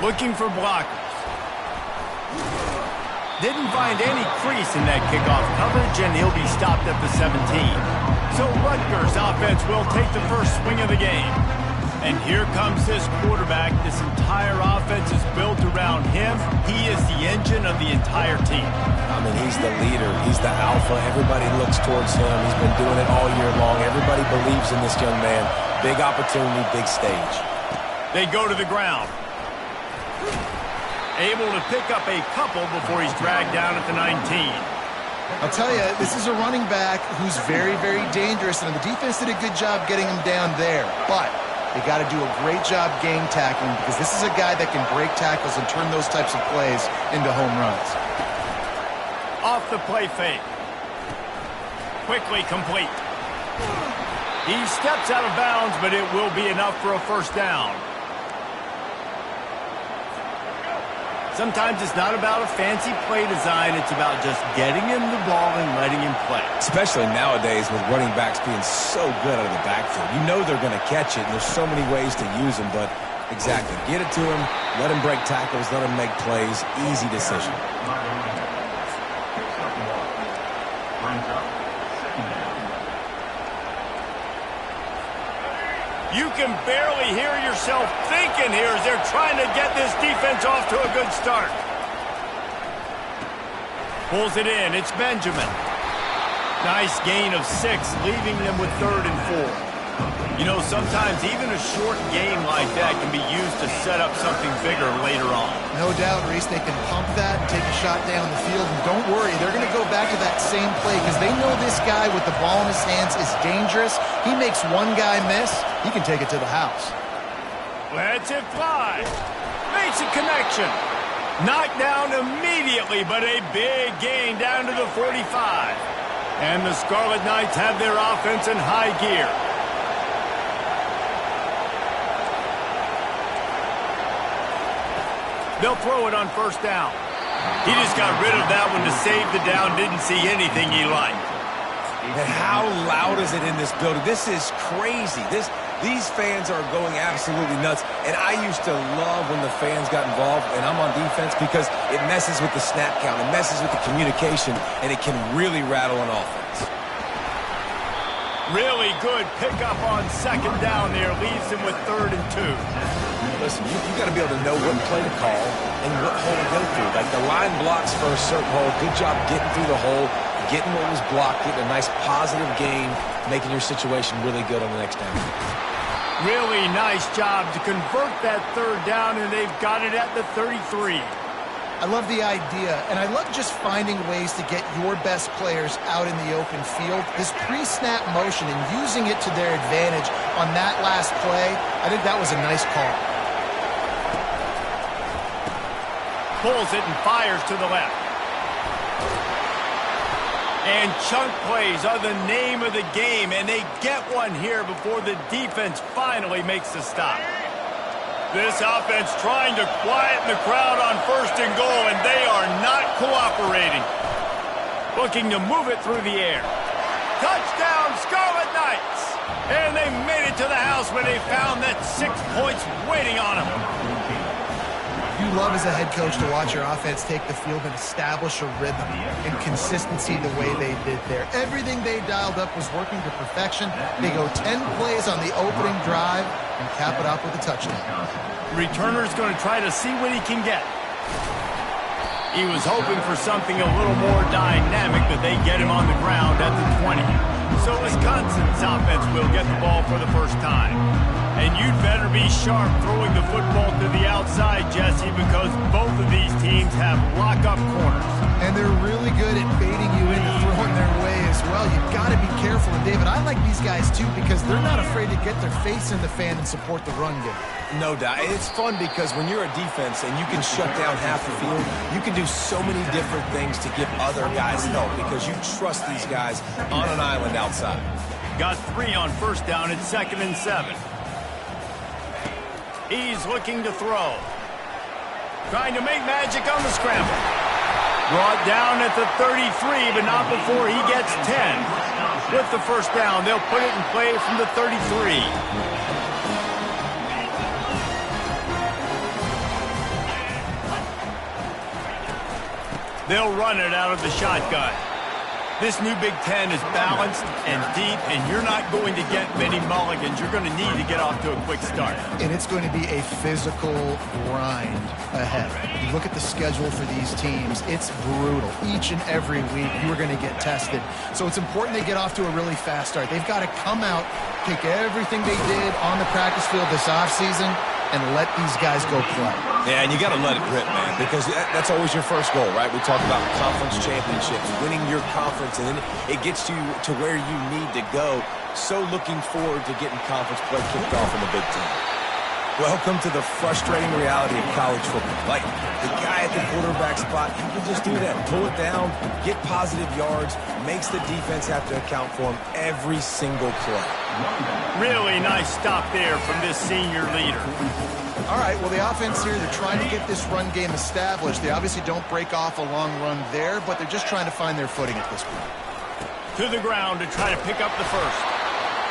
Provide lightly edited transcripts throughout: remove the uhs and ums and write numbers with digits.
Looking for blockers. Didn't find any crease in that kickoff coverage, and he'll be stopped at the 17. So Rutgers offense will take the first swing of the game. And here comes this quarterback. This entire offense is built around him. He is the engine of the entire team. I mean, he's the leader. He's the alpha. Everybody looks towards him. He's been doing it all year long. Everybody believes in this young man. Big opportunity, big stage. They go to the ground. Able to pick up a couple before he's dragged down at the 19. I'll tell you, this is a running back who's very, very dangerous, and the defense did a good job getting him down there. But they got to do a great job game tackling, because this is a guy that can break tackles and turn those types of plays into home runs. Off the play fake. Quickly complete. He steps out of bounds, but it will be enough for a first down. Sometimes it's not about a fancy play design. It's about just getting him the ball and letting him play. Especially nowadays with running backs being so good out of the backfield. You know they're going to catch it, and there's so many ways to use them. But exactly, get it to him, let him break tackles, let him make plays. Easy decision. You can barely hear yourself thinking here as they're trying to get this defense off to a good start. Pulls it in. It's Benjamin. Nice gain of 6, leaving them with 3rd and 4. You know, sometimes even a short game like that can be used to set up something bigger later on. No doubt, Reese, they can pump that and take a shot down the field. And don't worry, they're going to go back to that same play because they know this guy with the ball in his hands is dangerous. He makes one guy miss, he can take it to the house. Lets it fly. Makes a connection. Knocked down immediately, but a big gain down to the 45. And the Scarlet Knights have their offense in high gear. They'll throw it on first down. He just got rid of that one to save the down. Didn't see anything he liked. And how loud is it in this building? This is crazy. These fans are going absolutely nuts. And I used to love when the fans got involved, and I'm on defense, because it messes with the snap count. It messes with the communication, and it can really rattle an offense. Really good pickup on second down there. Leaves him with 3rd and 2. Listen, you got to be able to know what play to call and what hole to go through. Like the line blocks for a certain hole. Good job getting through the hole, getting what was blocked, getting a nice positive gain, making your situation really good on the next down. Really nice job to convert that 3rd down, and they've got it at the 33. I love the idea, and I love just finding ways to get your best players out in the open field. This pre-snap motion and using it to their advantage on that last play, I think that was a nice call. Pulls it and fires to the left. And chunk plays are the name of the game, and they get one here before the defense finally makes the stop. This offense trying to quieten the crowd on 1st and goal, and they are not cooperating. Looking to move it through the air. Touchdown, Scarlet Knights! And they made it to the house when they found that 6 points waiting on them. You love as a head coach to watch your offense take the field and establish a rhythm and consistency the way they did there. Everything they dialed up was working to perfection. They go 10 plays on the opening drive and cap it off with a touchdown. Returner's going to try to see what he can get. He was hoping for something a little more dynamic, but they get him on the ground at the 20. So Wisconsin's offense will get the ball for the first time. And you'd better be sharp throwing the football to the outside, Jesse, because both of these teams have lock-up corners. And they're really good at baiting you into throwing their way as well. You've got to be careful. And, David, I like these guys, too, because they're not afraid to get their face in the fan and support the run game. No doubt. It's fun because when you're a defense and you can shut down half the field, you can do so many different things to give other guys help because you trust these guys on an island outside. Got 3 on first down at 2nd and 7. He's looking to throw. Trying to make magic on the scramble. Brought down at the 33, but not before he gets 10. With the first down, they'll put it in play from the 33. They'll run it out of the shotgun. This new Big Ten is balanced and deep, and you're not going to get many mulligans. You're going to need to get off to a quick start. And it's going to be a physical grind ahead. You look at the schedule for these teams, it's brutal. Each and every week, you are going to get tested. So it's important they get off to a really fast start. They've got to come out, take everything they did on the practice field this offseason, and let these guys go play. Yeah, and you got to let it rip, man, because that's always your first goal, right? We talk about conference championships, winning your conference, and then it gets you to where you need to go. So looking forward to getting conference play kicked off in the Big Ten. Welcome to the frustrating reality of college football. Like, the guy at the quarterback spot, he can just do that. Pull it down, get positive yards, makes the defense have to account for him every single play. Really nice stop there from this senior leader. All right, well, the offense here, they're trying to get this run game established. They obviously don't break off a long run there, but they're just trying to find their footing at this point. To the ground to try to pick up the first.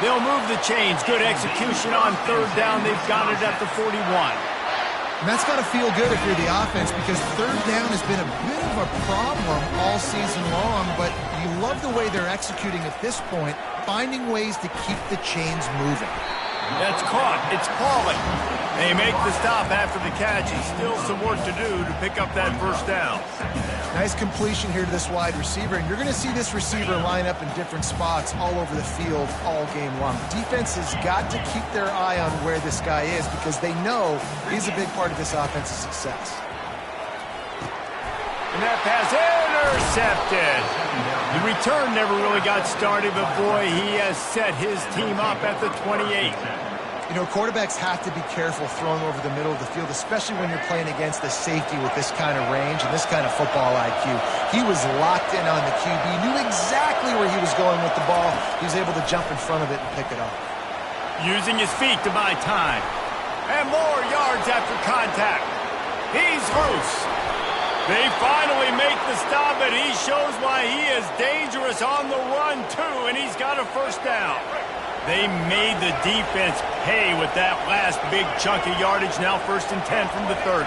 They'll move the chains. Good execution on third down. They've got it at the 41. And that's got to feel good if you're the offense, because third down has been a bit of a problem all season long, but you love the way they're executing at this point, finding ways to keep the chains moving. That's caught. It's falling. They make the stop after the catch, and still some work to do to pick up that first down. Nice completion here to this wide receiver, and you're going to see this receiver line up in different spots all over the field all game long. Defense has got to keep their eye on where this guy is, because they know he's a big part of this offense's success. And that pass intercepted. The return never really got started, but boy, he has set his team up at the 28. You know, quarterbacks have to be careful throwing over the middle of the field, especially when you're playing against a safety with this kind of range and this kind of football IQ. He was locked in on the QB, knew exactly where he was going with the ball. He was able to jump in front of it and pick it up. Using his feet to buy time. And more yards after contact. He's loose. They finally make the stop, and he shows why he is dangerous on the run, too, and he's got a first down. They made the defense pay with that last big chunk of yardage. Now 1st and 10 from the 30.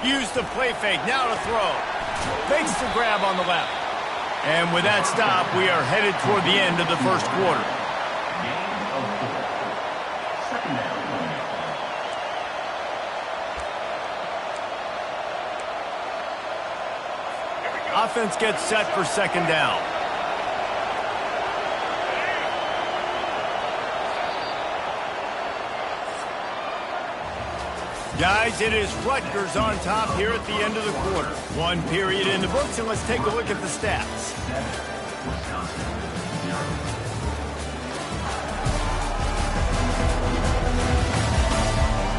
Use the play fake. Now to throw. Fakes the grab on the left. And with that stop, we are headed toward the end of the first quarter. Offense gets set for second down. Guys, it is Rutgers on top here at the end of the quarter. One period in the books, and let's take a look at the stats.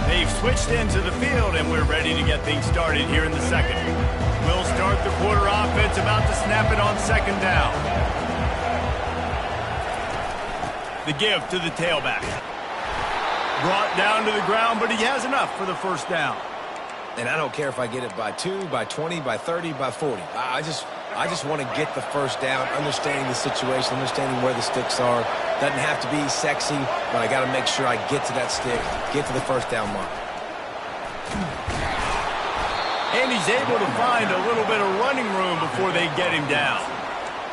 They've switched into the field, and we're ready to get things started here in the second. We'll start the quarter offense, about to snap it on second down. The give to the tailback. Brought down to the ground, but he has enough for the first down. And I don't care if I get it by 2, by 20, by 30, by 40. I just want to get the first down, understanding the situation, understanding where the sticks are. Doesn't have to be sexy, but I got to make sure I get to that stick, get to the first down mark. And he's able to find a little bit of running room before they get him down.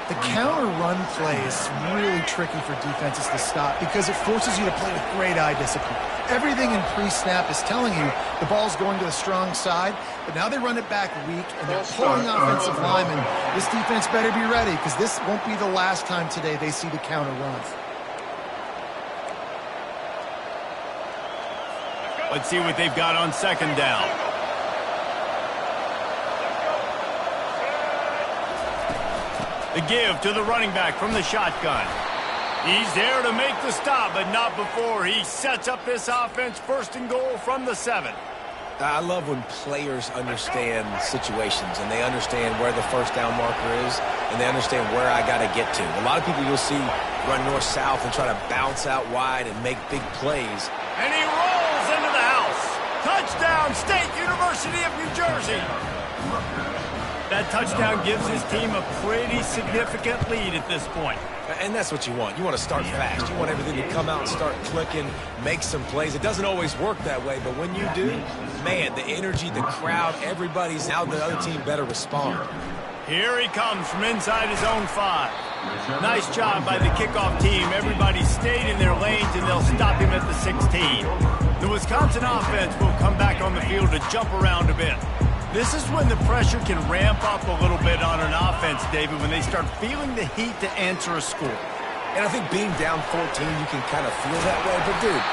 The counter run play is really tricky for defenses to stop because it forces you to play with great eye discipline. Everything in pre-snap is telling you the ball's going to the strong side, but now they run it back weak, and they're pulling offensive linemen. This defense better be ready, because this won't be the last time today they see the counter run. Let's see what they've got on second down. The give to the running back from the shotgun. He's there to make the stop, but not before he sets up this offense 1st and goal from the 7. I love when players understand situations and they understand where the first down marker is and they understand where I got to get to. A lot of people you'll see run north-south and try to bounce out wide and make big plays. And he rolls into the house. Touchdown, State University of New Jersey. That touchdown gives his team a pretty significant lead at this point. And that's what you want. You want to start fast. You want everything to come out and start clicking, make some plays. It doesn't always work that way, but when you do, man, the energy, the crowd, everybody's out. The other team better respond. Here he comes from inside his own 5. Nice job by the kickoff team. Everybody stayed in their lanes, and they'll stop him at the 16. The Wisconsin offense will come back on the field to jump around a bit. This is when the pressure can ramp up a little bit on an offense, David, when they start feeling the heat to answer a score. And I think being down 14, you can kind of feel that way. But, dude,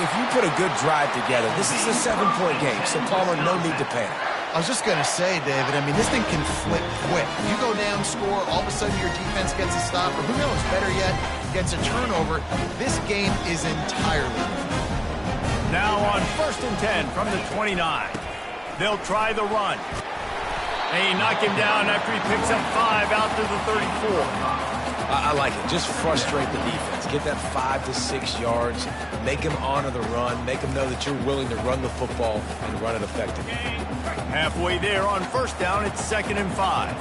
if you put a good drive together, this is a 7-point game, so Palmer, no need to panic. I was just going to say, David, I mean, this thing can flip quick. You go down, score, all of a sudden your defense gets a stop, or who knows, better yet, gets a turnover. This game is entirely different. Now on 1st and 10 from the 29. They'll try the run. They knock him down after he picks up 5 out to the 34. I like it. Just frustrate the defense. Get that 5 to 6 yards. Make them honor the run. Make them know that you're willing to run the football and run it effectively. Halfway there on 1st down, it's 2nd and 5.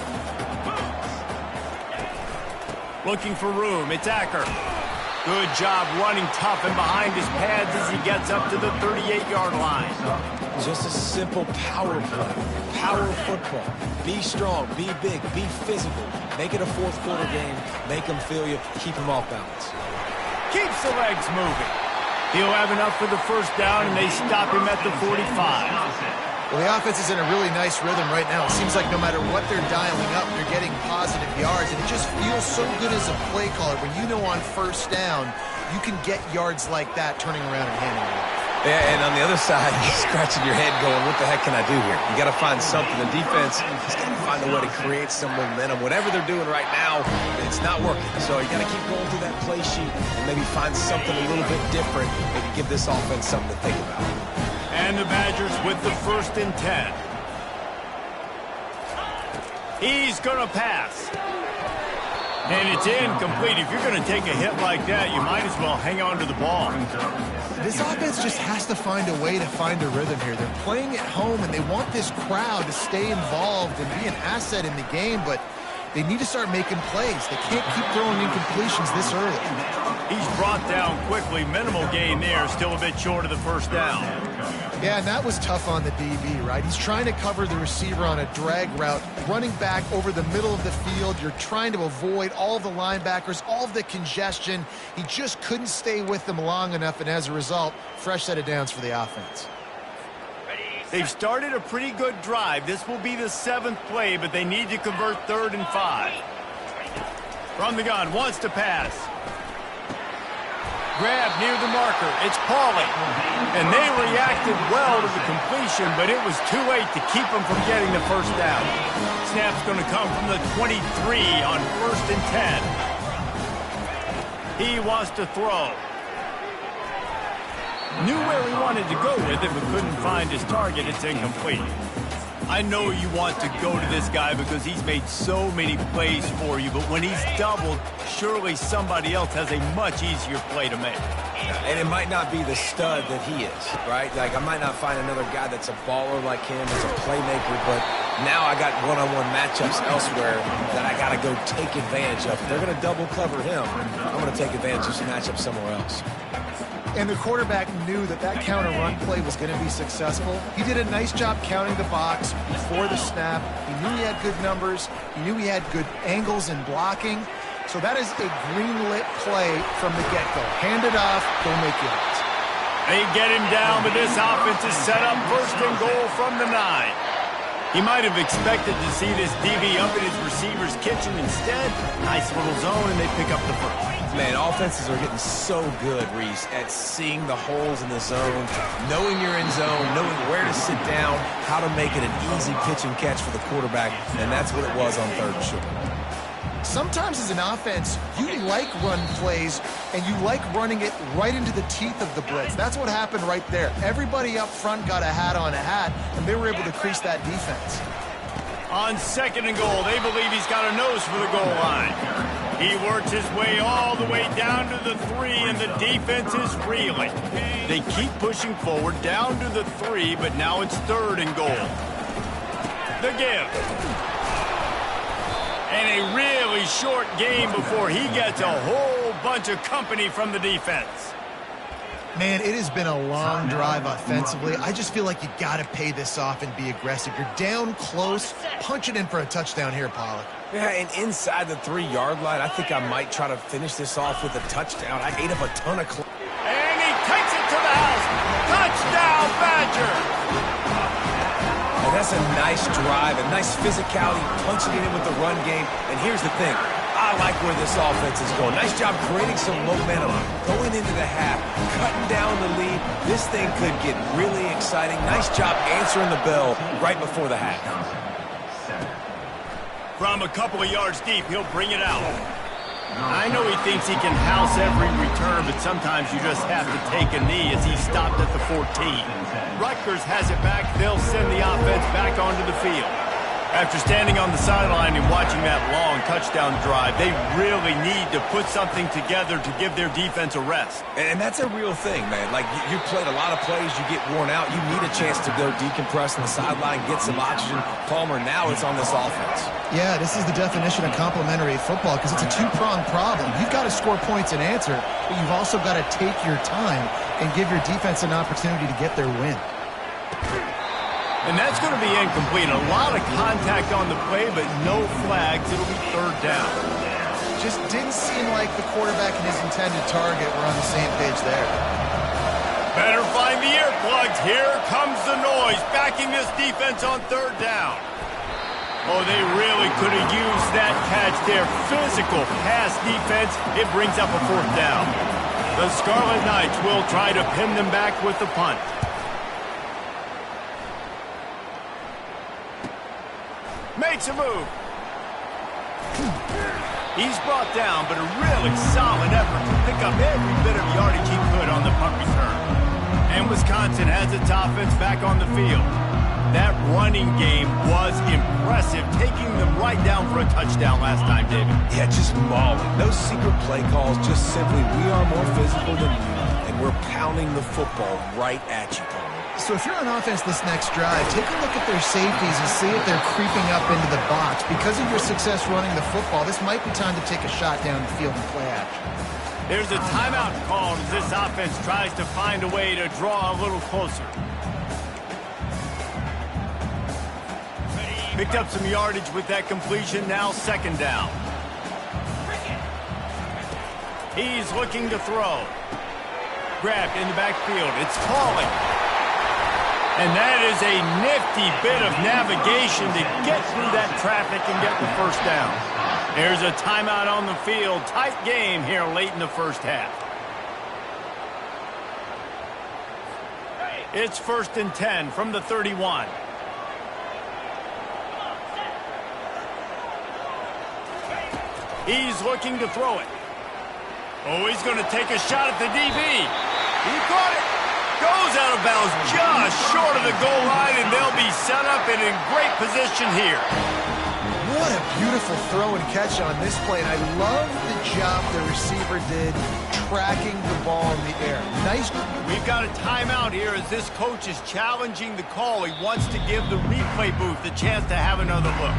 Looking for room, it's Acker. Good job running tough and behind his pads as he gets up to the 38-yard line. Just a simple power play. Power football. Be strong, be big, be physical. Make it a 4th quarter game. Make them feel you. Keep them off balance. Keeps the legs moving. He'll have enough for the 1st down, and they stop him at the 45. Well, the offense is in a really nice rhythm right now. It seems like no matter what they're dialing up, they're getting positive yards, and it just feels so good as a play caller when you know on 1st down you can get yards like that turning around and handing it off. Yeah, and on the other side, you're scratching your head going, what the heck can I do here? You got to find something. The defense has got to find a way to create some momentum. Whatever they're doing right now, it's not working. So you got to keep going through that play sheet and maybe find something a little bit different. Maybe give this offense something to think about. And the Badgers with the 1st and 10. He's going to pass. And it's incomplete. If you're going to take a hit like that, you might as well hang on to the ball. This offense just has to find a way to find a rhythm here. They're playing at home, and they want this crowd to stay involved and be an asset in the game, but they need to start making plays. They can't keep throwing incompletions this early. He's brought down quickly. Minimal gain there. Still a bit short of the 1st down. Yeah, and that was tough on the DB, right? He's trying to cover the receiver on a drag route, running back over the middle of the field. You're trying to avoid all of the linebackers, all of the congestion. He just couldn't stay with them long enough, and as a result, fresh set of downs for the offense. They've started a pretty good drive. This will be the 7th play, but they need to convert 3rd and 5. From the gun, wants to pass. Grab near the marker. It's Pauly. And they reacted well to the completion, but it was too late to keep them from getting the 1st down. Snap's going to come from the 23 on 1st and 10. He wants to throw. Knew where he wanted to go with it, but couldn't find his target. It's incomplete. I know you want to go to this guy because he's made so many plays for you, but when he's doubled, surely somebody else has a much easier play to make. And it might not be the stud that he is, right? Like, I might not find another guy that's a baller like him, that's a playmaker, but now I got one-on-one matchups elsewhere that I got to go take advantage of. If they're going to double cover him, I'm going to take advantage of some matchups somewhere else. And the quarterback knew that that counter run play was going to be successful. He did a nice job counting the box before the snap. He knew he had good numbers. He knew he had good angles and blocking. So that is a green-lit play from the get-go. Hand it off, go make yards. They get him down, but this offense is set up 1st and goal from the 9. He might have expected to see this DB up in his receiver's kitchen. Instead, nice little zone, and they pick up the 1st. Man, offenses are getting so good, Reese, at seeing the holes in the zone, knowing you're in zone, knowing where to sit down, how to make it an easy pitch and catch for the quarterback, and that's what it was on 3rd and short. Sometimes as an offense, you like run plays, and you like running it right into the teeth of the blitz. That's what happened right there. Everybody up front got a hat on a hat, and they were able to crease that defense. On 2nd and goal, they believe he's got a nose for the goal line. He works his way all the way down to the 3, and the defense is reeling. They keep pushing forward down to the 3, but now it's 3rd and goal. The give. And a really short game before he gets a whole bunch of company from the defense. Man, it has been a long drive offensively. I just feel like you got to pay this off and be aggressive. You're down close. Punch it in for a touchdown here, Pollock. Yeah, and inside the 3-yard line, I think I might try to finish this off with a touchdown. I ate up a ton of and he takes it to the house. Touchdown, Badger. And that's a nice drive, a nice physicality, punching it in with the run game. And here's the thing. I like where this offense is going. Nice job creating some momentum, going into the half, cutting down the lead. This thing could get really exciting. Nice job answering the bell right before the half. From a couple of yards deep, he'll bring it out. I know he thinks he can house every return, but sometimes you just have to take a knee as he stopped at the 14. Rutgers has it back. They'll send the offense back onto the field. After standing on the sideline and watching that long touchdown drive, they really need to put something together to give their defense a rest. And that's a real thing, man. Like, you played a lot of plays, you get worn out, you need a chance to go decompress on the sideline, get some oxygen. Palmer, now it's on this offense. Yeah, this is the definition of complementary football because it's a two-pronged problem. You've got to score points and answer, but you've also got to take your time and give your defense an opportunity to get their win. And that's going to be incomplete. A lot of contact on the play, but no flags. It'll be third down. Just didn't seem like the quarterback and his intended target were on the same page there. Better find the earplugs. Here comes the noise, backing this defense on third down. Oh, they really could have used that catch there. Physical pass defense. It brings up a fourth down. The Scarlet Knights will try to pin them back with the punt. Makes a move. He's brought down, but a really solid effort to pick up every bit of yardage he could on the punt return. And Wisconsin has its offense back on the field. That running game was impressive, taking them right down for a touchdown last time, David. Yeah, just mauling. No secret play calls, just simply we are more physical than you, and we're pounding the football right at you, Paul. So if you're on offense this next drive, take a look at their safeties and see if they're creeping up into the box. Because of your success running the football, this might be time to take a shot down the field and play action. There's a timeout called as this offense tries to find a way to draw a little closer. Picked up some yardage with that completion, now second down. He's looking to throw. Grabbed in the backfield, it's falling. And that is a nifty bit of navigation to get through that traffic and get the first down. There's a timeout on the field. Tight game here late in the first half. It's 1st and 10 from the 31. He's looking to throw it. Oh, he's going to take a shot at the DB. He caught it. Goes out of bounds just short of the goal line, and they'll be set up and in great position here. What a beautiful throw and catch on this play, and I love the job the receiver did tracking the ball in the air. Nice. We've got a timeout here as this coach is challenging the call. He wants to give the replay booth the chance to have another look.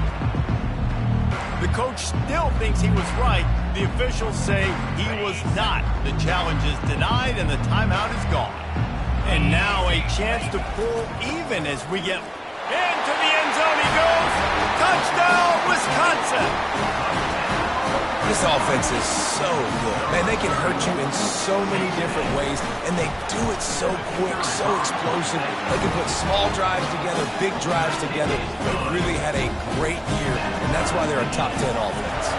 The coach still thinks he was right. The officials say he was not. The challenge is denied, and the timeout is gone. And now a chance to pull even as we get into the end zone. He goes. Touchdown, Wisconsin. This offense is so good. Man, they can hurt you in so many different ways, and they do it so quick, so explosive. They can put small drives together, big drives together. They really had a great year, and that's why they're a top 10 offense.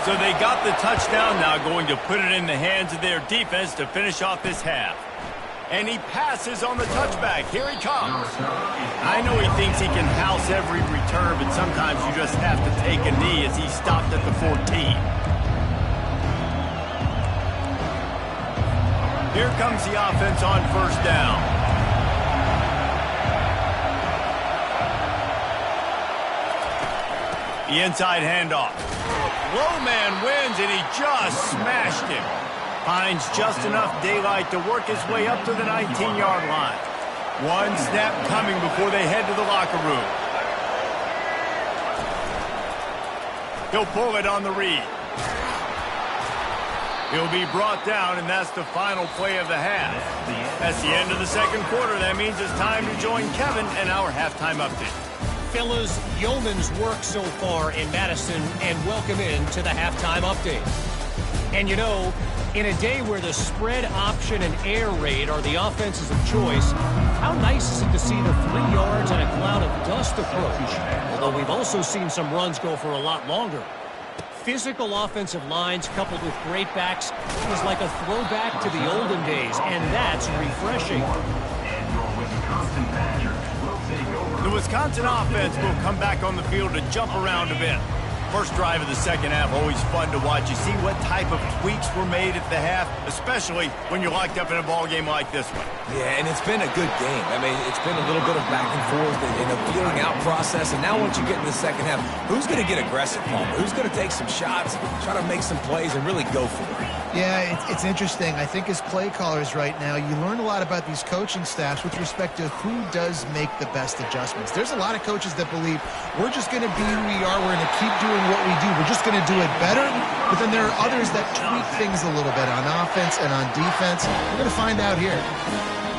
So they got the touchdown, now going to put it in the hands of their defense to finish off this half. And he passes on the touchback. Here he comes. I know he thinks he can house every return, but sometimes you just have to take a knee as he stopped at the 14. Here comes the offense on first down. The inside handoff. Low man wins, and he just smashed him. Finds just enough daylight to work his way up to the 19-yard line. One snap coming before they head to the locker room. He'll pull it on the read. He'll be brought down, and that's the final play of the half. That's the end of the second quarter. That means it's time to join Kevin and our halftime update. Fellas, yeoman's work so far in Madison, and welcome in to the halftime update. And you know, in a day where the spread option and air raid are the offenses of choice, how nice is it to see the 3 yards and a cloud of dust approach? Although we've also seen some runs go for a lot longer. Physical offensive lines coupled with great backs is like a throwback to the olden days, and that's refreshing. The Wisconsin offense will come back on the field to jump around a bit. First drive of the second half, always fun to watch. You see what type of tweaks were made at the half, especially when you're locked up in a ball game like this one. Yeah, and it's been a good game. I mean, it's been a little bit of back and forth and a feeling out process. And now once you get in the second half, who's going to get aggressive, Palmer? Who's going to take some shots, try to make some plays, and really go for it? Yeah, it's interesting. I think as play callers right now, you learn a lot about these coaching staffs with respect to who does make the best adjustments. There's a lot of coaches that believe we're just going to be who we are. We're going to keep doing what we do. We're just going to do it better. But then there are others that tweak things a little bit on offense and on defense. We're going to find out here.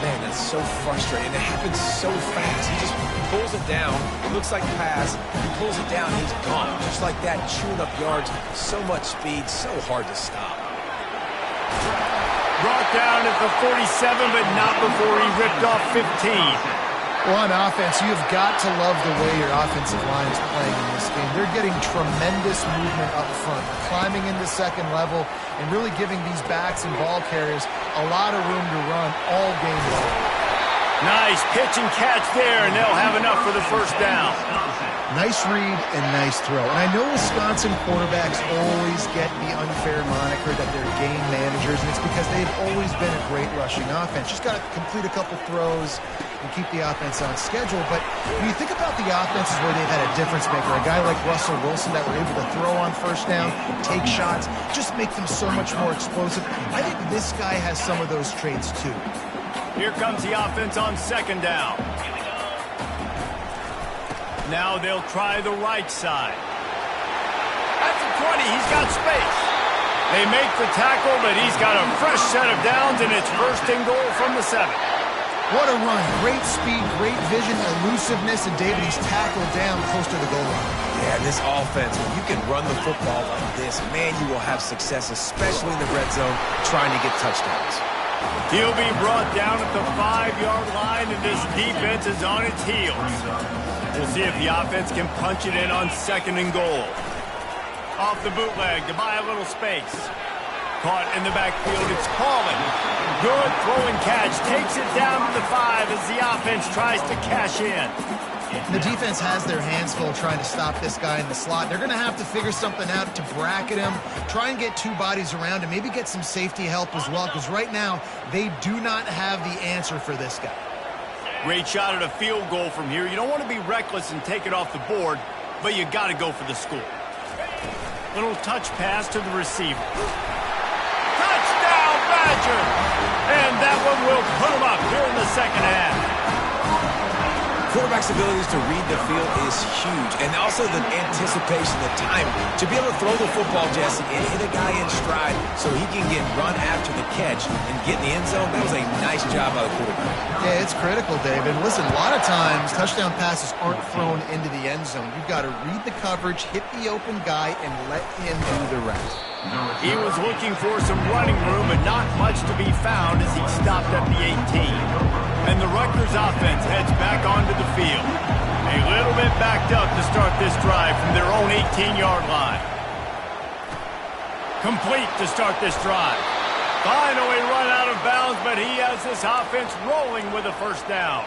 Man, that's so frustrating. It happens so fast. He just pulls it down. It looks like a pass. He pulls it down. He's gone. Just like that, chewing up yards. So much speed. So hard to stop. Brought down at the 47, but not before he ripped off 15. Well, on offense, you've got to love the way your offensive line is playing in this game. They're getting tremendous movement up front, climbing into second level, and really giving these backs and ball carriers a lot of room to run all game long. Nice pitch and catch there, and they'll have enough for the first down. Nice read and nice throw. And I know Wisconsin quarterbacks always get the unfair moniker that they're game managers, and it's because they've always been a great rushing offense. Just got to complete a couple throws and keep the offense on schedule. But when you think about the offenses where they've had a difference maker, a guy like Russell Wilson that were able to throw on first down, take shots, just make them so much more explosive. I think this guy has some of those traits too. Here comes the offense on second down. Now they'll try the right side. At the 20, he's got space. They make the tackle, but he's got a fresh set of downs, and it's first and goal from the 7. What a run. Great speed, great vision, elusiveness, and David, he's tackled down close to the goal line. Yeah, this offense, when you can run the football like this, man, you will have success, especially in the red zone, trying to get touchdowns. He'll be brought down at the 5-yard line, and this defense is on its heels. We'll see if the offense can punch it in on second and goal. Off the bootleg to buy a little space. Caught in the backfield, it's Paulin. Good throw and catch, takes it down to the 5 as the offense tries to cash in. The defense has their hands full trying to stop this guy in the slot. They're going to have to figure something out to bracket him, try and get 2 bodies around him, maybe get some safety help as well, because right now they do not have the answer for this guy. Great shot at a field goal from here. You don't want to be reckless and take it off the board, but you got to go for the score. Little touch pass to the receiver. Touchdown, Badger! And that one will put him up here in the second half. Quarterback's abilities to read the field is huge, and also the anticipation, the time to be able to throw the football, Jesse, and hit a guy in stride so he can get run after the catch and get in the end zone. That was a nice job by the quarterback. Yeah, it's critical, David. Listen, a lot of times touchdown passes aren't thrown into the end zone. You've got to read the coverage, hit the open guy, and let him do the rest. He was looking for some running room, but not much to be found as he stopped at the 18. And the Rutgers offense heads back onto the field. A little bit backed up to start this drive from their own 18-yard line. Complete to start this drive. Finally run out of bounds, but he has this offense rolling with a first down.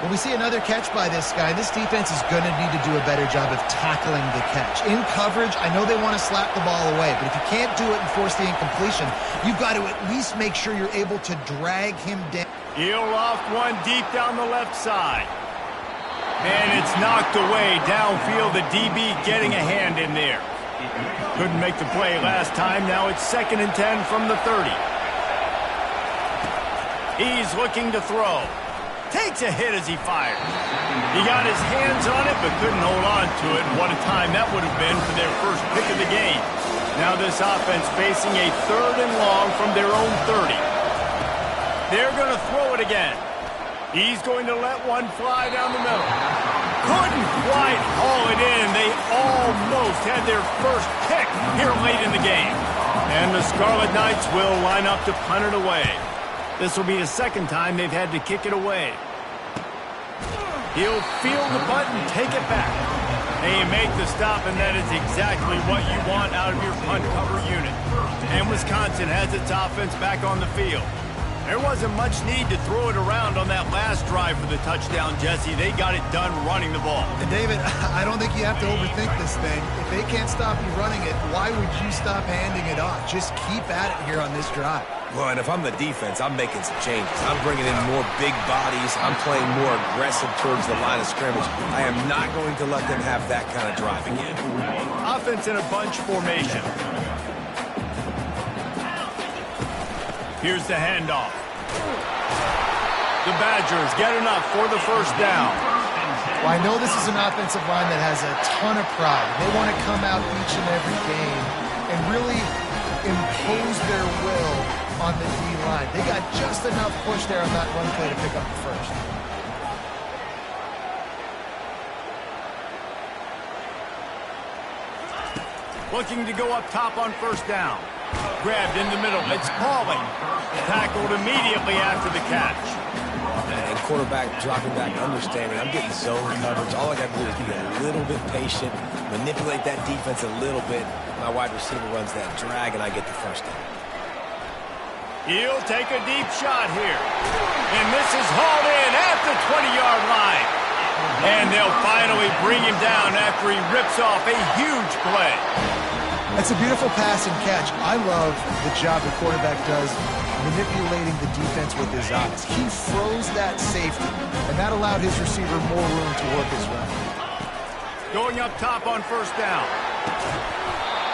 When we see another catch by this guy, this defense is going to need to do a better job of tackling the catch. In coverage, I know they want to slap the ball away, but if you can't do it and force the incompletion, you've got to at least make sure you're able to drag him down. He'll loft one deep down the left side. And it's knocked away downfield, the DB getting a hand in there. Couldn't make the play last time. Now it's 2nd and 10 from the 30. He's looking to throw. takes a hit as he fires. He got his hands on it, but couldn't hold on to it. And what a time that would have been for their first pick of the game. Now this offense facing a 3rd and long from their own 30. They're going to throw it again. He's going to let one fly down the middle. Couldn't quite haul it in. They almost had their first pick here late in the game. And the Scarlet Knights will line up to punt it away. This will be the 2nd time they've had to kick it away. He'll field the punt and take it back. They make the stop, and that is exactly what you want out of your punt cover unit. And Wisconsin has its offense back on the field. There wasn't much need to throw it around on that last drive for the touchdown, Jesse. They got it done running the ball. And David, I don't think you have to overthink this thing. If they can't stop you running it, why would you stop handing it off? Just keep at it here on this drive. Well, and if I'm the defense, I'm making some changes. I'm bringing in more big bodies. I'm playing more aggressive towards the line of scrimmage. I am not going to let them have that kind of drive again. Offense in a bunch formation. Here's the handoff. The Badgers get enough for the 1st down. Well, I know this is an offensive line that has a ton of pride. They want to come out each and every game and really impose their will on the D-line. They got just enough push there on that run play to pick up the 1st. Looking to go up top on 1st down. Grabbed in the middle. It's Pauly. Tackled immediately after the catch. And quarterback dropping back, understanding I'm getting zone coverage. All I got to do is be a little bit patient, manipulate that defense a little bit. My wide receiver runs that drag, and I get the 1st down. He'll take a deep shot here. And this is hauled in at the 20-yard line. And they'll finally bring him down after he rips off a huge play. That's a beautiful pass and catch. I love the job the quarterback does manipulating the defense with his eyes. He froze that safety, and that allowed his receiver more room to work his route. Going up top on 1st down.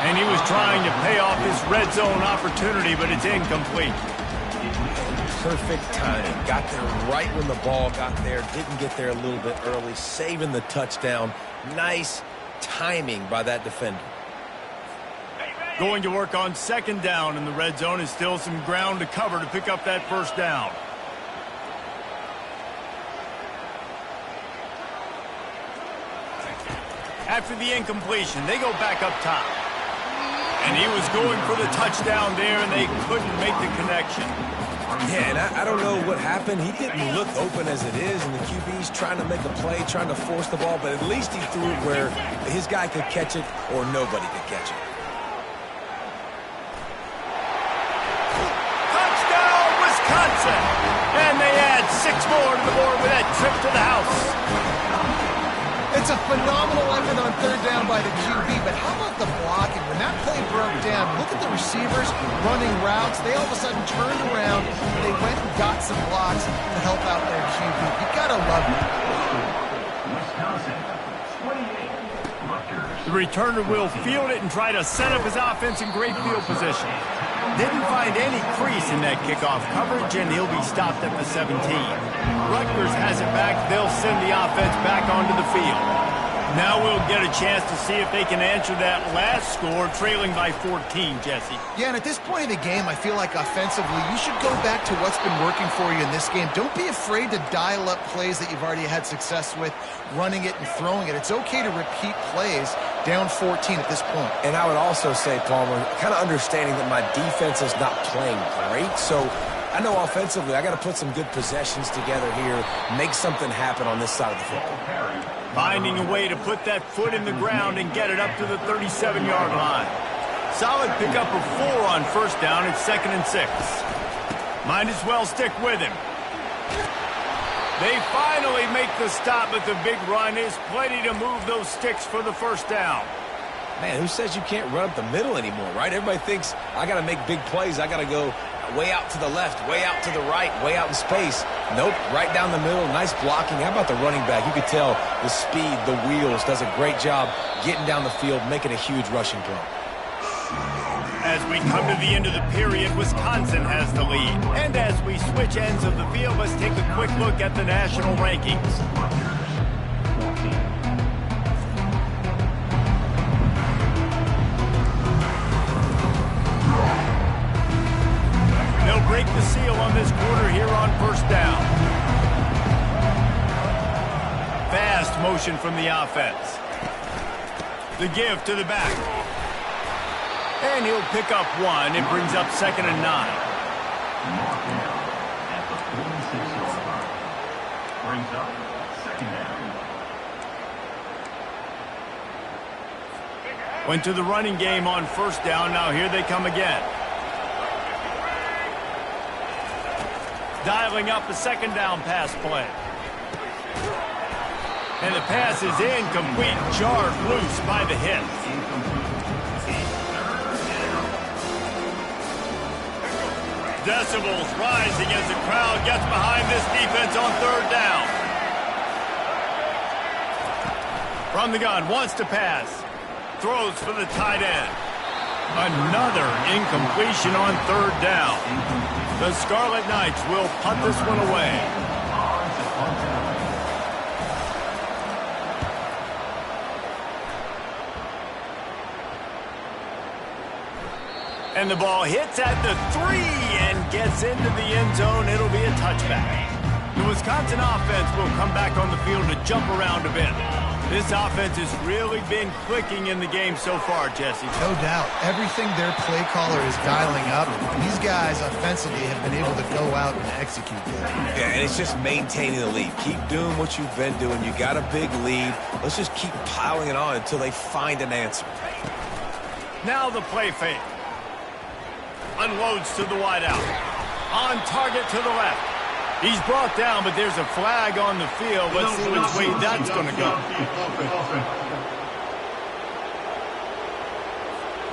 And he was trying to pay off his red zone opportunity, but it's incomplete. Perfect timing. Got there right when the ball got there. Didn't get there a little bit early. Saving the touchdown. Nice timing by that defender. Going to work on 2nd down in the red zone. Is still some ground to cover to pick up that 1st down. After the incompletion, they go back up top. And he was going for the touchdown there, and they couldn't make the connection. Yeah, and I don't know what happened. He didn't look open as it is, and the QB's trying to make a play, trying to force the ball, but at least he threw it where his guy could catch it or nobody could catch it. Touchdown, Wisconsin! And they add 6 more to the board with that trip to the house. It's a phenomenal effort on 3rd down by the QB, but how about the blocking? When that play broke down, look at the receivers running routes. They all of a sudden turned around, and they went and got some blocks to help out their QB. You gotta love it. The returner will field it and try to set up his offense in great field position. Didn't find any crease in that kickoff coverage, and he'll be stopped at the 17. Rutgers has it back. They'll send the offense back onto the field. Now we'll get a chance to see if they can answer that last score, trailing by 14, Jesse. Yeah, and at this point of the game, I feel like offensively, you should go back to what's been working for you in this game. Don't be afraid to dial up plays that you've already had success with, running it and throwing it. It's okay to repeat plays down 14 at this point. And I would also say, Palmer, kind of understanding that my defense is not playing great, so I know offensively I got to put some good possessions together here, make something happen on this side of the football. Finding a way to put that foot in the ground and get it up to the 37-yard line. Solid pickup of 4 on 1st down. It's 2nd and 6. Might as well stick with him. They finally make the stop, but the big run is plenty to move those sticks for the 1st down. Man, who says you can't run up the middle anymore, right? Everybody thinks I got to make big plays. I got to go way out to the left, way out to the right, way out in space. Nope, right down the middle, nice blocking. How about the running back? You could tell the speed, the wheels, does a great job getting down the field, making a huge rushing play. As we come to the end of the period, Wisconsin has the lead. And as we switch ends of the field, let's take a quick look at the national rankings. They'll break the seal on this quarter here on first down. Fast motion from the offense. The give to the back. And he'll pick up one. It brings up 2nd and 9. Brings up 2nd down. Went to the running game on first down. Now here they come again. Dialing up a 2nd down pass play. And the pass is incomplete. Jarred loose by the hit. Decibels rising as the crowd gets behind this defense on 3rd down. From the gun, wants to pass. Throws for the tight end. Another incompletion on 3rd down. The Scarlet Knights will punt this one away. And the ball hits at the 3 and gets into the end zone. It'll be a touchback. The Wisconsin offense will come back on the field to jump around a bit. This offense has really been clicking in the game so far, Jesse. No doubt. Everything their play caller is dialing up, these guys offensively have been able to go out and execute that. Yeah, and it's just maintaining the lead. Keep doing what you've been doing. You got a big lead. Let's just keep piling it on until they find an answer. Now the play fake. Unloads to the wideout. On target to the left. He's brought down, but there's a flag on the field. Let's see which way that's going to go.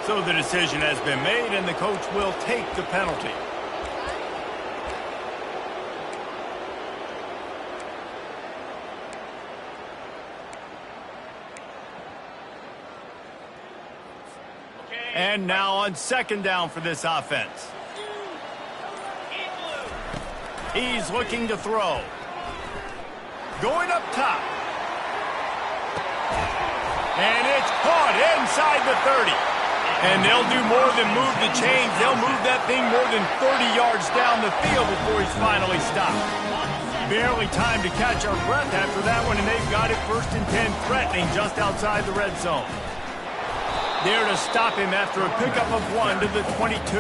So the decision has been made, and the coach will take the penalty. And now on 2nd down for this offense. He's looking to throw. Going up top. And it's caught inside the 30. And they'll do more than move the chains. They'll move that thing more than 30 yards down the field before he's finally stopped. Barely time to catch our breath after that one, and they've got it 1st and 10, threatening just outside the red zone. There to stop him after a pickup of 1 to the 22.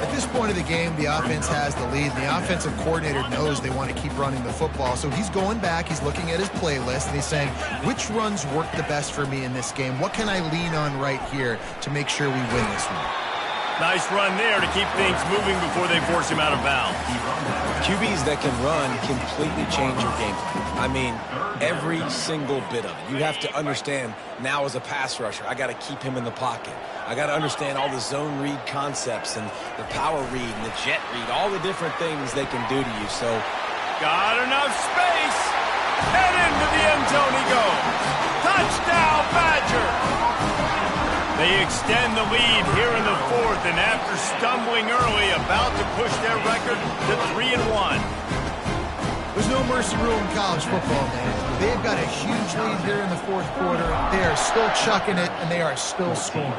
At this point of the game, the offense has the lead, and the offensive coordinator knows they want to keep running the football. So he's going back, he's looking at his playlist, and he's saying, which runs work the best for me in this game? What can I lean on right here to make sure we win this one? Nice run there to keep things moving before they force him out of bounds. QBs that can run completely change your game plan. I mean, every single bit of it. You have to understand now as a pass rusher, I got to keep him in the pocket. I got to understand all the zone read concepts and the power read and the jet read, all the different things they can do to you. So, got enough space. And into the end zone he goes. Touchdown, Badger. They extend the lead here in the 4th, and after stumbling early, about to push their record to 3-1. There's no mercy rule in college football, man. They've got a huge lead here in the 4th quarter. They are still chucking it, and they are still scoring.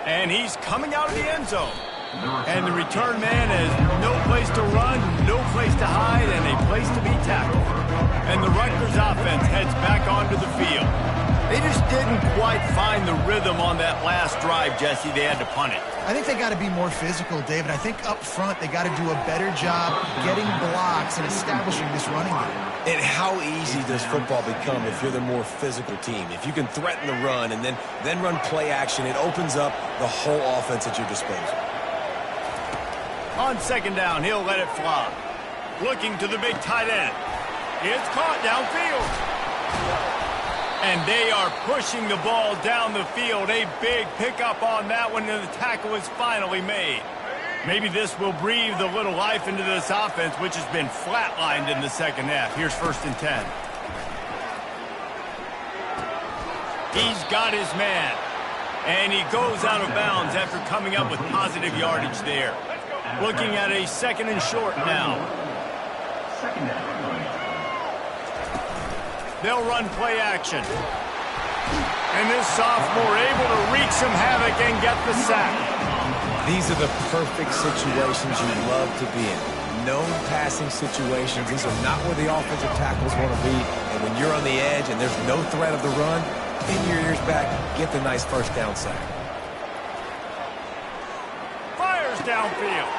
And he's coming out of the end zone. And the return man has no place to run, no place to hide, and a place to be tackled. And the Rutgers offense heads back onto the field. They just didn't quite find the rhythm on that last drive, Jesse. They had to punt it. I think they got to be more physical, David. I think up front they got to do a better job getting blocks and establishing this running game. and how easy does football become if you're the more physical team? If you can threaten the run and then run play action, it opens up the whole offense at your disposal. On second down, he'll let it fly. Looking to the big tight end. It's caught downfield. And they are pushing the ball down the field. A big pickup on that one, and the tackle is finally made. Maybe this will breathe a little life into this offense, which has been flatlined in the second half. Here's 1st and 10. He's got his man. And he goes out of bounds after coming up with positive yardage there. Looking at a 2nd and short now. They'll run play action. And this sophomore able to wreak some havoc and get the sack. These are the perfect situations you love to be in. Known passing situations. These are not where the offensive tackles want to be. And when you're on the edge and there's no threat of the run, pin your ears back, get the nice first down sack. Fires downfield.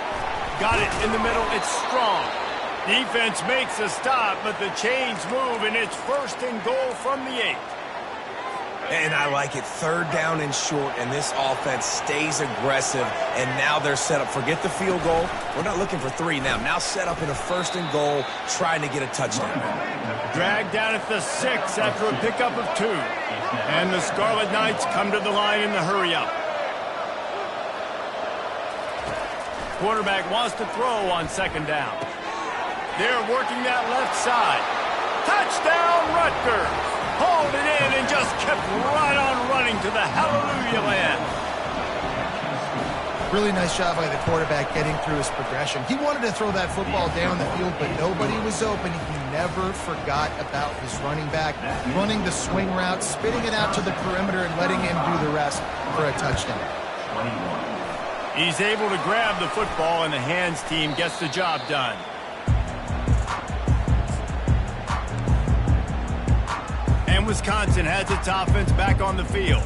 Got it in the middle. It's strong. Defense makes a stop, but the chains move, and it's 1st and goal from the 8. And I like it. 3rd down and short, and this offense stays aggressive, and now they're set up. Forget the field goal. We're not looking for 3 now. Now set up in a 1st and goal, trying to get a touchdown. Dragged down at the 6 after a pickup of 2. And the Scarlet Knights come to the line in the hurry-up. Quarterback wants to throw on 2nd down. They're working that left side. Touchdown, Rutgers! Hauled it in and just kept right on running to the hallelujah land. Really nice job by the quarterback getting through his progression. He wanted to throw that football down the field, but nobody was open. He never forgot about his running back, running the swing route, spitting it out to the perimeter, and letting him do the rest for a touchdown. He's able to grab the football, and the hands team gets the job done. And Wisconsin has its offense back on the field.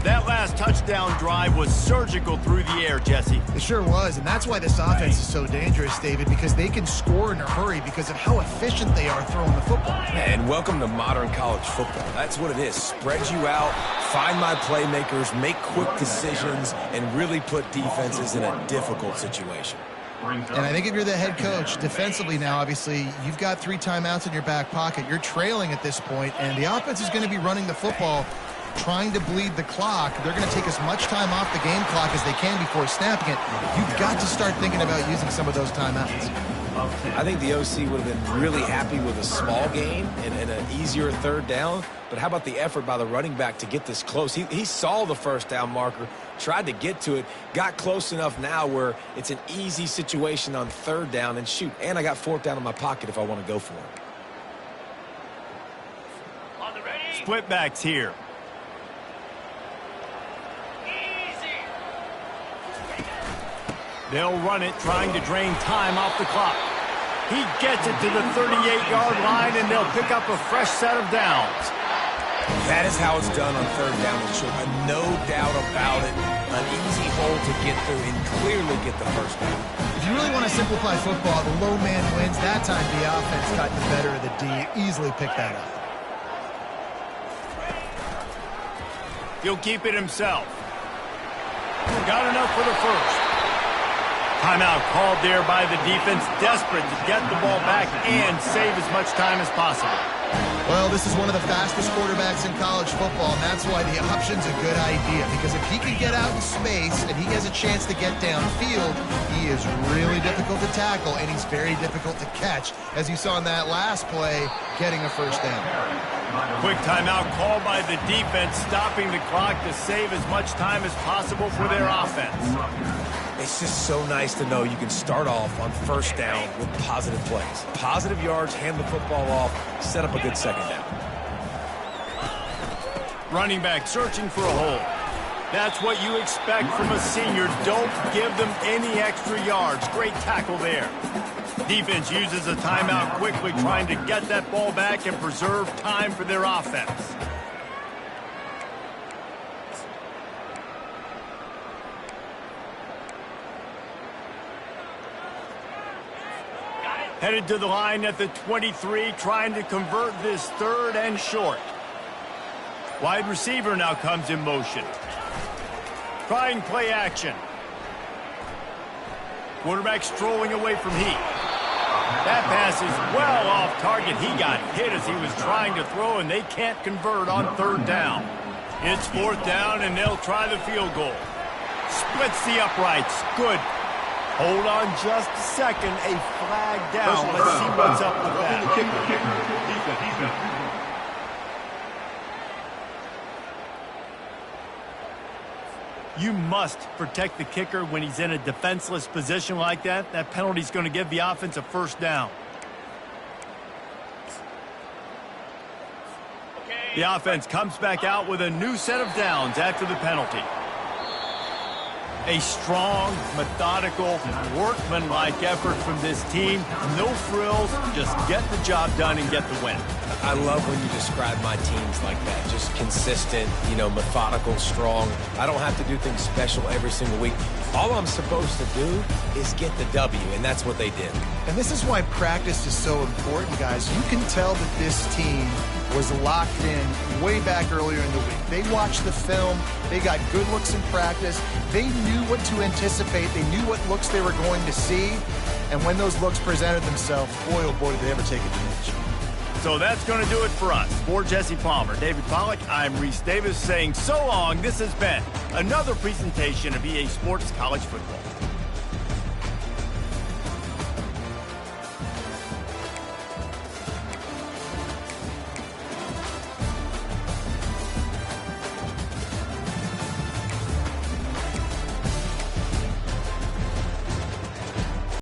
That last touchdown drive was surgical through the air, Jesse. It sure was, and that's why this offense is so dangerous, David, because they can score in a hurry because of how efficient they are throwing the football. And welcome to modern college football. That's what it is. Spread you out, find my playmakers, make quick decisions, and really put defenses in a difficult situation. And I think if you're the head coach, defensively now, obviously, you've got 3 timeouts in your back pocket. You're trailing at this point, and the offense is going to be running the football, trying to bleed the clock. They're going to take as much time off the game clock as they can before snapping it. You've got to start thinking about using some of those timeouts. I think the OC would have been really happy with a small gain and an easier 3rd down. But how about the effort by the running back to get this close? He saw the 1st down marker, tried to get to it, got close enough now where it's an easy situation on 3rd down, and shoot, and I got 4th down in my pocket if I want to go for it. Split backs here. They'll run it, trying to drain time off the clock. He gets it to the 38-yard line, and they'll pick up a fresh set of downs. That is how it's done on 3rd down and short. No doubt about it. An easy hole to get through and clearly get the 1st down. If you really want to simplify football, the low man wins. That time the offense got the better of the D. Easily pick that up. He'll keep it himself. Got enough for the 1st. Timeout called there by the defense, desperate to get the ball back and save as much time as possible. Well, this is one of the fastest quarterbacks in college football, and that's why the option's a good idea. Because if he can get out in space and he has a chance to get downfield, he is really difficult to tackle, and he's very difficult to catch. As you saw in that last play, getting a 1st down. Quick timeout called by the defense, stopping the clock to save as much time as possible for their offense. It's just so nice to know you can start off on 1st down with positive plays. Positive yards, hand the football off, set up a good 2nd down. Running back searching for a hole. That's what you expect from a senior. Don't give them any extra yards. Great tackle there. Defense uses a timeout quickly, trying to get that ball back and preserve time for their offense. Headed to the line at the 23, trying to convert this 3rd and short. Wide receiver now comes in motion. Trying play action. Quarterback strolling away from Heat. That pass is well off target. He got hit as he was trying to throw, and they can't convert on 3rd down. It's 4th down, and they'll try the field goal. Splits the uprights. Good. Hold on just a second. A flag down. Let's see what's up with that. You must protect the kicker when he's in a defenseless position like that. That penalty's going to give the offense a first down. The offense comes back out with a new set of downs after the penalty. A strong, methodical, workmanlike effort from this team. No frills, just get the job done and get the win. I love when you describe my teams like that. Just consistent, methodical, strong. I don't have to do things special every single week. All I'm supposed to do is get the W, and that's what they did. And this is why practice is so important, guys. You can tell that this team was locked in way back earlier in the week. They watched the film. They got good looks in practice. They knew what to anticipate. They knew what looks they were going to see. And when those looks presented themselves, boy, oh boy, did they ever take advantage. So that's going to do it for us. For Jesse Palmer, David Pollack, I'm Reese Davis saying so long. This has been another presentation of EA Sports College Football.